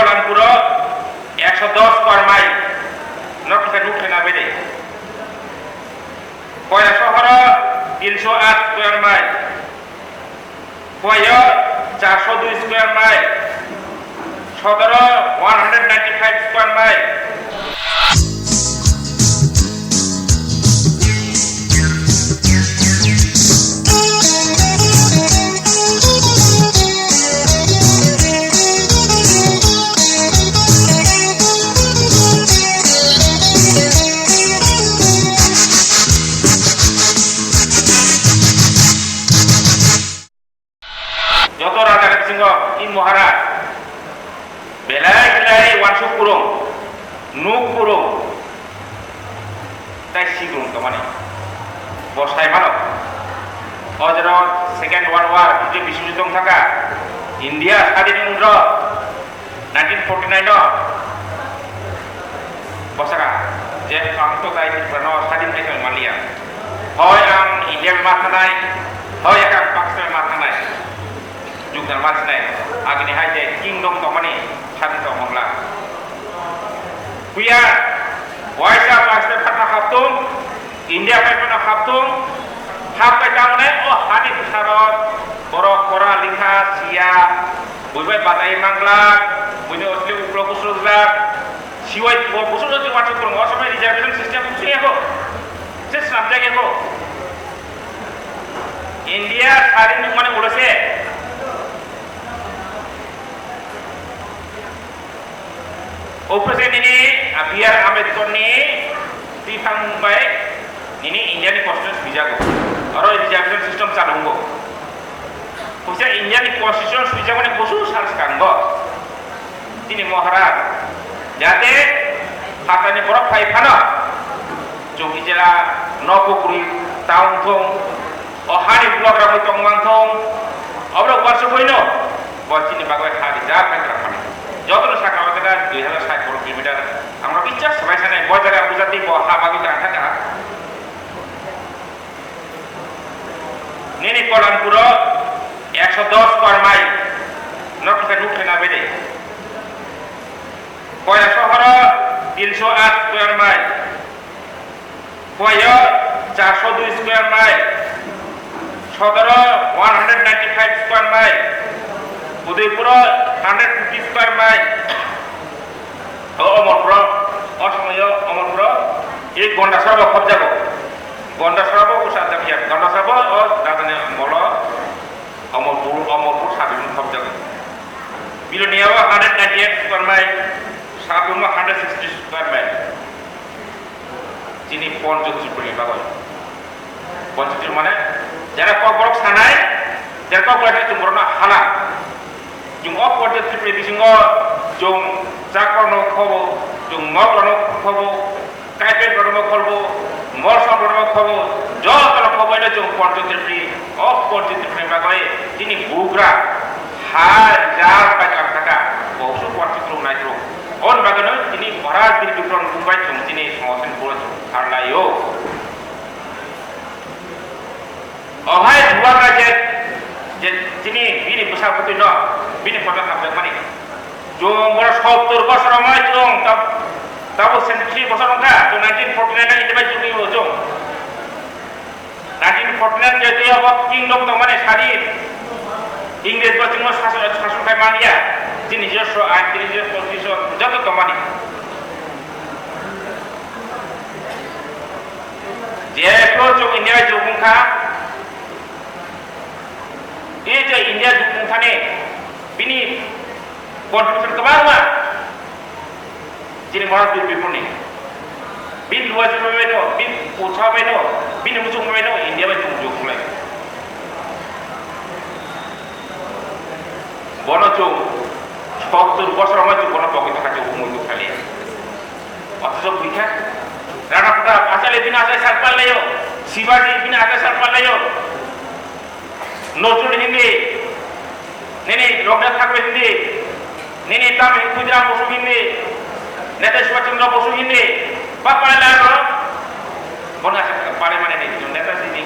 Kalyanpur 110 square mile নকিসা নুখেনা বেদে কয়লা শহর 308 স্কয়ার মাইল কয় 402 স্কয়ার মাইল সদর 195 স্কয়ার মাইল যত রাজা সিংহ ইন মহারাজ বেলায় বেলায় ওয়ানসু পুরং নুক পুরং তাই সিগুন তো মানে বসাই মানব অজর সেকেন্ড ওয়ার্ল্ড ওয়ার দ্বিতীয় বিশ্বযুদ্ধ থাকা ইন্ডিয়া স্বাধীন 1949 বসাকা যে আন্ত তাই স্বাধীন দেশ মালিয়া হয় আং ইন্ডিয়া মাথানায় হয় এক পাকিস্তান মাথানায় যুগদান মানসিনায় আগনি হাই যে কিংডম তো মানে স্বাধীন মংলা কুইয়া ওয়াইসা পাকিস্তান ফাটা হাবতুম ইন্ডিয়া পাইপানা হাবতুম হাববাই তামনে ও হানি ভারত বড় করা লিখা সিয়া বইবাই বাতাই মাংলা বইনে অসলি উপলক কুসুরলা সিওয়াই বসুর যে ওয়াটার করব অসময় রিজার্ভেশন সিস্টেম ছুঁয়ে হো সে সাবজেক্ট হো ইন্ডিয়া স্বাধীন মানে বলেছে Presiden ini biar Ambedkar ini tifang baik ini India ni konstitusi bijago, orang reservation system calongo. Khususnya India ni konstitusi bijago ni khusus harus kanggo. Ini Maharaj, jadi katanya borok fai fana, jogi jela nokukuri tahun thong, ohani blog ramai tongwang thong, obrol barsuk hoino, bos ini bagai hari jalan kerana. যতটা শাখা আমাদের 2060 kilometre আমরা বিশ্বাস সবাই জানে বজারে বুঝাতে হাবাগি থাকা নেনি কল্যাণপুর 110 স্কয়ার মাইল নকিসা নুখেনা বেদে কয়লা শহর 308 স্কয়ার মাইল কয় 402 স্কয়ার মাইল সদর 195 square mile Udaipur 150 square mile Amarpur অসময় অমরপুর এই গন্ডাসরব খবজাব গন্ডাসরব সাজাবিয়া গন্ডাসরব ও রাজধানী মল অমরপুর সাবিন খবজাব বিলনিয়াও 198 স্কয়ার মাইল সাবিন 160 স্কয়ার মাইল যিনি পঞ্চত্রিপুরী বাগল পঞ্চত্রিপুর মানে যারা কবরক সানায় যারা কবরক চুম্বরনা হানা jung opor de triple bisingo jung zakono khobo jung ngokrono khobo kaipen rono khobo morso rono khobo jotno khobo ile jung porto triple opor de triple bagai tini bugra hajar pakar taka bosu porto triple naitro on bagano tini Maharaj bir dukron mumbai jung tini samosen pura harlayo ohai dua kajet যিনি বিনি প্রসাপতি ন বিনি photo থাকবে মানে জং বড় 70 বছর সময় জং তাবো 73 বছর সংখ্যা তো 1949 ইতে বাই জুনি জং 1949 যেতে হব কিংডম তো মানে স্বাধীন ইংরেজ বচিং শাসন খাই মানিয়া যে নিজস্ব আইন নিজস্ব কনস্টিটিউশন যত তো মানে যে তো জং India জংখা ini je India dukung thane bini contribution kebangga jadi Maharaj bir bipuni bin luas beno bin utha beno bin mujung beno India ba jung mulai bono jung 70 বছর সময় bono পকেট কাছে উমুল খালি অথচ বুঝা রানা প্রতাপ আচালে দিন আচালে সারপাল লাইও শিবাজি দিন আচালে সারপাল লাইও নজরুল হিন্দি নেনে রবীন্দ্রনাথ ঠাকুর হিন্দি নেনে তাম ক্ষুদিরাম বসু হিন্দি নেতা সুভাষচন্দ্র বসু হিন্দি বা পারে লাগলো বনা পারে মানে নেই নেতা দিদি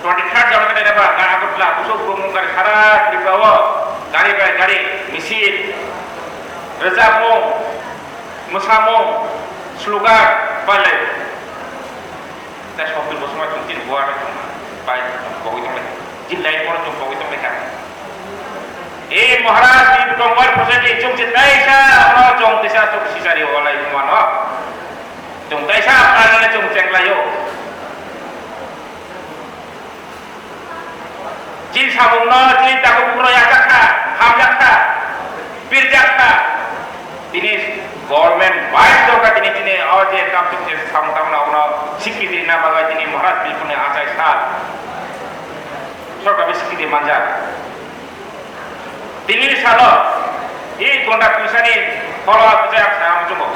23 জানুয়ারি নেবা আগতলা বসু প্রমুখ সারা ত্রিপুরা গাড়ি গাড়ি মিছিল Rezamung, Musamung, Slugar, Balai. Dah sopir bersama cungkin buat baik, kau itu mereka. Jin lain pun kau itu mereka. Maharaj di Kongwar Pusat cung citaisa, orang cung tisa cung sisa di walai mana. Cung taisa apa cung ceng layo. Jin sabung no, jin takut bukro yakaka, ham yakaka, bir yakaka. Ini government baik tu kat ini awak je tam tu je sam-tam na orang sikit di nama bagai ini Maharaj di punya asal sah. So kami sikit di manja. Ini salah. Ini kontak tulisan ini kalau aku saya sama juga.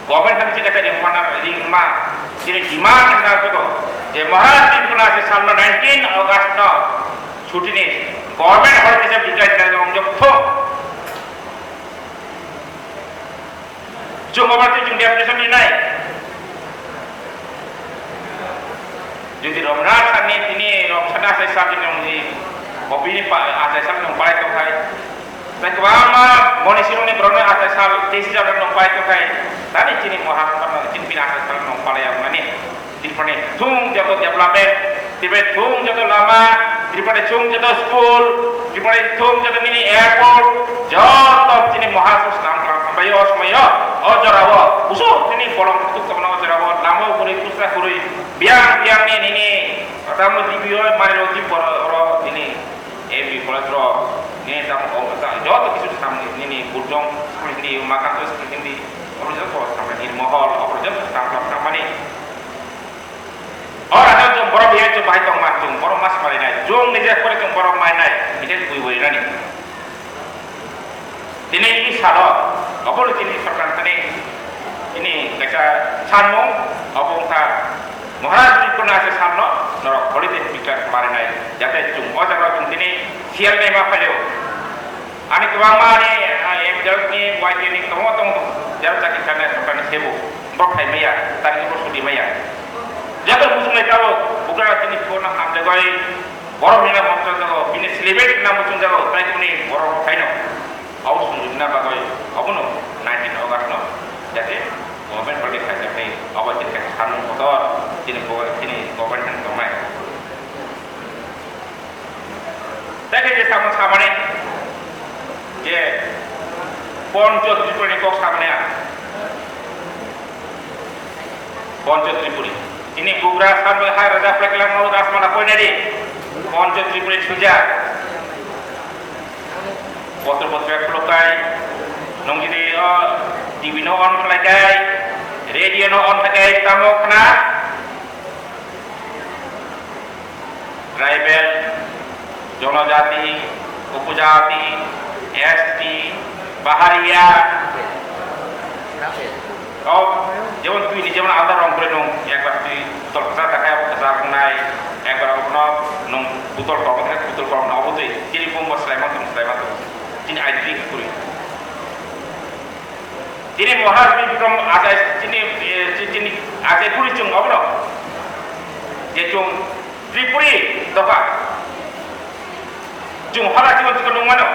Government kami cakap di mana di mana ini di mana kita juga. Jadi Maharaj di punya asal sah 19 August na cuti ni government harus bisa dikai dari orang Jepun. Cuma berarti jung definition ini naik. Jadi Ramnas ini Ramsana saya sabit yang di kopi ini pak ada sabit yang paling terbaik. Tapi kalau monisirung ini berona ada sabit desi sabit yang paling terbaik. Tadi cini mohak karena cini pina ada sabit yang paling yang mana? Different. Tung jatuh tiap lapet, tiba tung jatuh lama, tiba tung jatuh school, tiba tung jatuh mini airport. Jatuh cini mohak susah sampai os mayo. Oh jarawa, usuk ini bolong tutup kemenang jarawa. Lama kuri kusra kuri, biang ini. Tamu di bio mari roti orang ini, bi kolesterol. Ini tamu orang jauh tu kisah tamu ini burjong seperti ini makan tu seperti ini. Orang jauh kau sampai ini mahal, orang jauh sampai ni. Orang ada jom borong biar jom bahaya tong macung, borong mas mari naik. Jom ni je kau jom borong main naik. Ini kui nani. Ini salah. Apa lu ini serkan tadi? Ini kata sanmung, apa tak? Maharaj di pernah sesamno, norok politik bicara kemarin aja. Jadi cung, oh jangan cung ini sial ni apa leo? Ani kewama ni, jalan ni buat ini tong jalan sakit sana serkan sebu, bok hai maya, tadi itu sudi maya. Jangan musuh mereka bukan ini pernah ada gay, borong ni nak muncul jago, ini selebet nak muncul jago, tapi ini borong hai no. Aus sunjuna bagai apa no 19 August no jadi government bagi kerja ni awak jadi kanun motor ini government kan tomai tapi dia sama ni je ponco tripuri kok sama ni ponco tripuri ini bugra sampai hari raja pelaklan mau ras mana kau ni ponco tripuri suja Botol-botol pelukai, nong jadi TV no on pelukai, radio no on pelukai, tamu kena, tribal, Jono Jati, Upu Jati, ST, Baharia, jangan tu ini jangan ada orang berenung, yang pasti betul besar tak kaya besar kenai, yang berapa nong betul kau nak betul, jadi pun Musliman tu. Ini ID kuri. Ini Maharaj from ada ini ada kuri cung apa no? Dia cung Tripuri doa. Cung Maharaj cuma tu mana?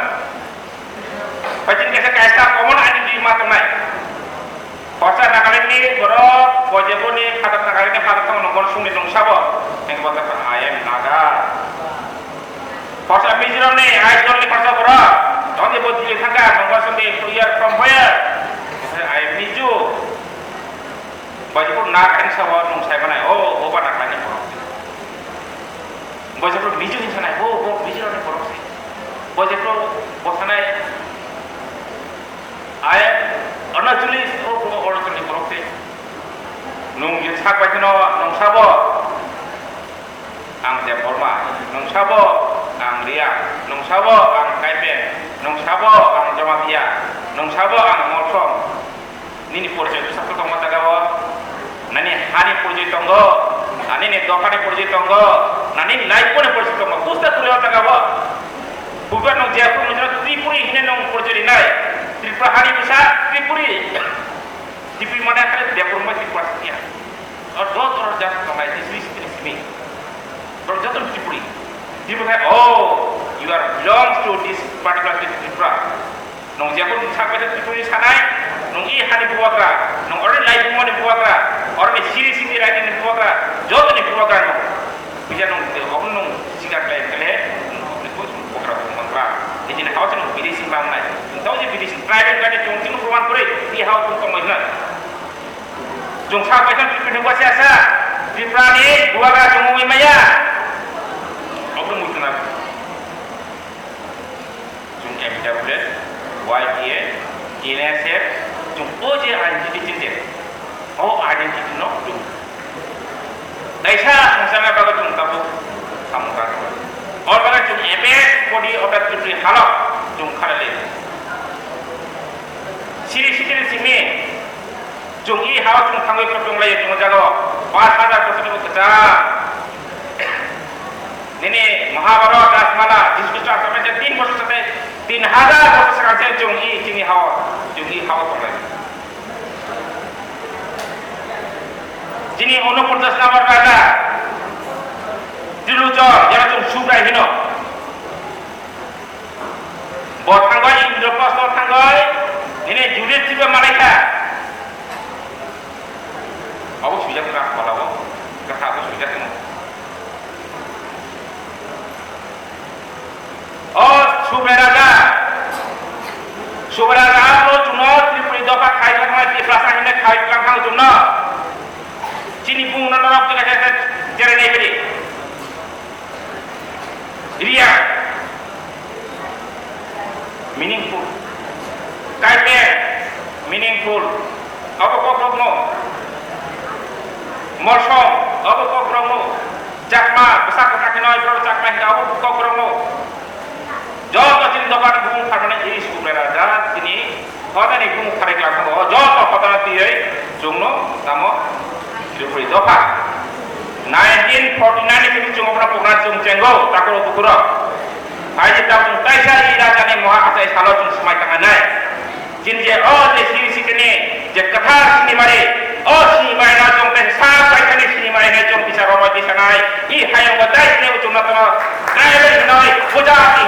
Pasti kita kaya common ada di mata mai. Pasal nak kali ni berok, wajib ni kata nak kali ni kata tahu nombor sungguh nong sabo. Yang buat apa? Ayam naga. Pasal mijiram ni, ayam ni pasal berok. Jangan dia buat dia tangga, nombor sendiri, clear from where? I need you. Baju pun nak kan sawah nung saya mana? Oh, apa nak kan ni korupsi? Baju pun biju ni sana, oh, biju ni korupsi. Baju pun bos sana, ayat, anak tulis, oh, orang tulis korupsi. Nung yang sak baju nung sabo, ang dia forma, nung sabo, ang dia, nung sabo, ang kaipen. Nong sabo ang jamatia, nong sabo ang motom. Nini porjai tu satu tonggo tagawa, nani hani porjai tonggo, nani ni dokane porjai tonggo, nani life pun porjai tonggo. Kusta tulio tagawa. Bukan nong Jaipur menjadi Tripuri ini nong porjai nai. Tripura hani bisa Tripuri. Tripuri mana kali Jaipur mesti Tripura setia. Orang jatuh kemai sini. Orang jatuh Tripuri. Dia berkata, oh, you are belongs to this particular Tripura. nong jakun sakwe ta tutuni sanai nong I hani buwagra nong ore lai bumone buwagra ore siri siri rai ni buwagra joto ni buwagra no bija nong de okun nong siga kale nong ko buwagra mantra ejine hawat nong bidesi bang nai tau je bidesi private gade jong tin proman kore I hawat tung tong na jong sakwe ta tutuni kwa siasa di prani buwagra jong maya okun mutna jong MWS YPA NSF jung oje anji dicinde oh identity no jung daisa sama baga jung tapu samuka or baga jung MS body of that country halak jung kharale siri siri simi jung I hawa jung thangwe ko jung lai jung jago 5000 ko kacha nene Mahabharata Dasmala discuss sama 3 বছর সাথে 3000 বছর সাথে jung I kini hawa tonglai jini 49 number raja Dilujor jara jung subrai hino bo thanggoi Indraprastha thanggoi ini judit tibe malaika abo sujak ra palabo kata abo sujak no oh subrai raja lo juno tripuri dopa khai thangma di prasa hine khai thang juno chini bung na rok tila kata jere nei beri ria meaningful kaipe meaningful abo ko progno morsom abo ko progno jakma besak ka kinoi pro jakma hina abo ko progno joto tin dokan bung kharmane ei subera da tini kota ni bung khare kla kho joto kota ti ei jungno tamo Tripuri dopa 1949 ni jung opna program jung jenggo takoro tukuro hai jita jung taisa I raja ni moha atai salo jung smai tanganai jinje oh de siri sikene je katha sini mare oh sini mai na jung te sa kai kani sini mai na jung bisa romo di sanai I hayang batai ni jung na tama driver noi puja ti